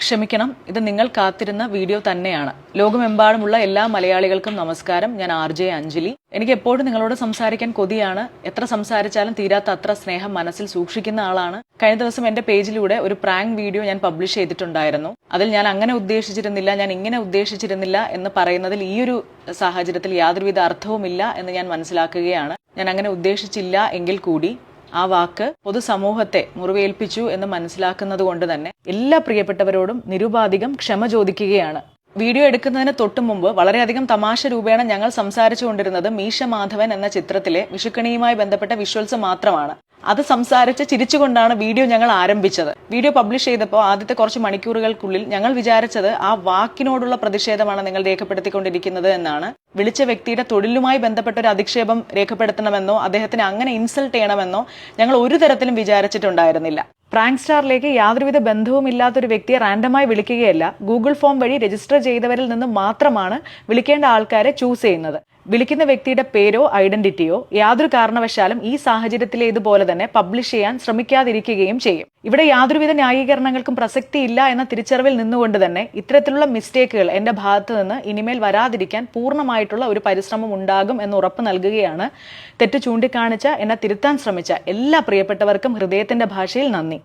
ക്ഷമിക്കണം, ഇത് നിങ്ങൾ കാത്തിരുന്ന വീഡിയോ തന്നെയാണ്. ലോകമെമ്പാടുമുള്ള എല്ലാ മലയാളികൾക്കും നമസ്കാരം. ഞാൻ RJ അഞ്ജലി. എനിക്ക് എപ്പോഴും നിങ്ങളോട് സംസാരിക്കാൻ കൊതിയാണ്. എത്ര സംസാരിച്ചാലും തീരാത്ത അത്ര സ്നേഹം മനസ്സിൽ സൂക്ഷിക്കുന്ന ആളാണ്. കഴിഞ്ഞ ദിവസം എന്റെ പേജിലൂടെ ഒരു പ്രാങ്ക് വീഡിയോ ഞാൻ പബ്ലിഷ് ചെയ്തിട്ടുണ്ടായിരുന്നു. അതിൽ ഞാൻ അങ്ങനെ ഉദ്ദേശിച്ചിരുന്നില്ല, ഞാൻ ഇങ്ങനെ ഉദ്ദേശിച്ചിരുന്നില്ല എന്ന് പറയുന്നതിൽ ഈ ഒരു സാഹചര്യത്തിൽ യാതൊരുവിധ അർത്ഥവുമില്ല എന്ന് ഞാൻ മനസ്സിലാക്കുകയാണ്. ഞാൻ അങ്ങനെ ഉദ്ദേശിച്ചില്ല എങ്കിൽ കൂടി ആ വാക്ക് പൊതുസമൂഹത്തെ മുറിവേൽപ്പിച്ചു എന്ന് മനസ്സിലാക്കുന്നത് കൊണ്ട് തന്നെ എല്ലാ പ്രിയപ്പെട്ടവരോടും നിരുപാധികം ക്ഷമ ചോദിക്കുകയാണ്. വീഡിയോ എടുക്കുന്നതിന് തൊട്ടു മുമ്പ് വളരെയധികം തമാശ രൂപേണ ഞങ്ങൾ സംസാരിച്ചുകൊണ്ടിരുന്നത് മീശ മാധവൻ എന്ന ചിത്രത്തിലെ വിഷുക്കണിയുമായി ബന്ധപ്പെട്ട വിഷ്വൽസ് മാത്രമാണ്. അത് സംസാരിച്ച് ചിരിച്ചുകൊണ്ടാണ് വീഡിയോ ഞങ്ങൾ ആരംഭിച്ചത്. വീഡിയോ പബ്ലിഷ് ചെയ്തപ്പോൾ ആദ്യത്തെ കുറച്ച് മണിക്കൂറുകൾക്കുള്ളിൽ ഞങ്ങൾ വിചാരിച്ചത് ആ വാക്കിനോടുള്ള പ്രതിഷേധമാണ് നിങ്ങൾ രേഖപ്പെടുത്തിക്കൊണ്ടിരിക്കുന്നത് എന്നാണ്. വിളിച്ച വ്യക്തിയുടെ തൊഴിലുമായി ബന്ധപ്പെട്ട ഒരു അധിക്ഷേപം രേഖപ്പെടുത്തണമെന്നോ അദ്ദേഹത്തിന് അങ്ങനെ ഇൻസൾട്ട് ചെയ്യണമെന്നോ ഞങ്ങൾ ഒരു തരത്തിലും വിചാരിച്ചിട്ടുണ്ടായിരുന്നില്ല. പ്രാങ്ക് സ്റ്റാറിലേക്ക് യാതൊരുവിധ ബന്ധവുമില്ലാത്തൊരു വ്യക്തിയെ റാൻഡമായി വിളിക്കുകയല്ല, ഗൂഗിൾ ഫോം വഴി രജിസ്റ്റർ ചെയ്തവരിൽ നിന്ന് മാത്രമാണ് വിളിക്കേണ്ട ആൾക്കാരെ ചൂസ് ചെയ്യുന്നത്. വിളിക്കുന്ന വ്യക്തിയുടെ പേരോ ഐഡന്റിറ്റിയോ യാതൊരു കാരണവശാലും ഈ സാഹചര്യത്തിലെ ഇതുപോലെ തന്നെ പബ്ലിഷ് ചെയ്യാൻ ശ്രമിക്കാതിരിക്കുകയും ചെയ്യും. ഇവിടെ യാതൊരുവിധ ന്യായീകരണങ്ങൾക്കും പ്രസക്തിയില്ല എന്ന തിരിച്ചറിവിൽ നിന്നുകൊണ്ട് തന്നെ ഇത്തരത്തിലുള്ള മിസ്റ്റേക്കുകൾ എന്റെ ഭാഗത്ത് നിന്ന് ഇനിമേൽ വരാതിരിക്കാൻ പൂർണ്ണമായിട്ടുള്ള ഒരു പരിശ്രമം ഉണ്ടാകും എന്ന് ഉറപ്പ് നൽകുകയാണ്. തെറ്റ് ചൂണ്ടിക്കാണിച്ച എന്നെ തിരുത്താൻ ശ്രമിച്ച എല്ലാ പ്രിയപ്പെട്ടവർക്കും ഹൃദയത്തിന്റെ ഭാഷയിൽ നന്ദി.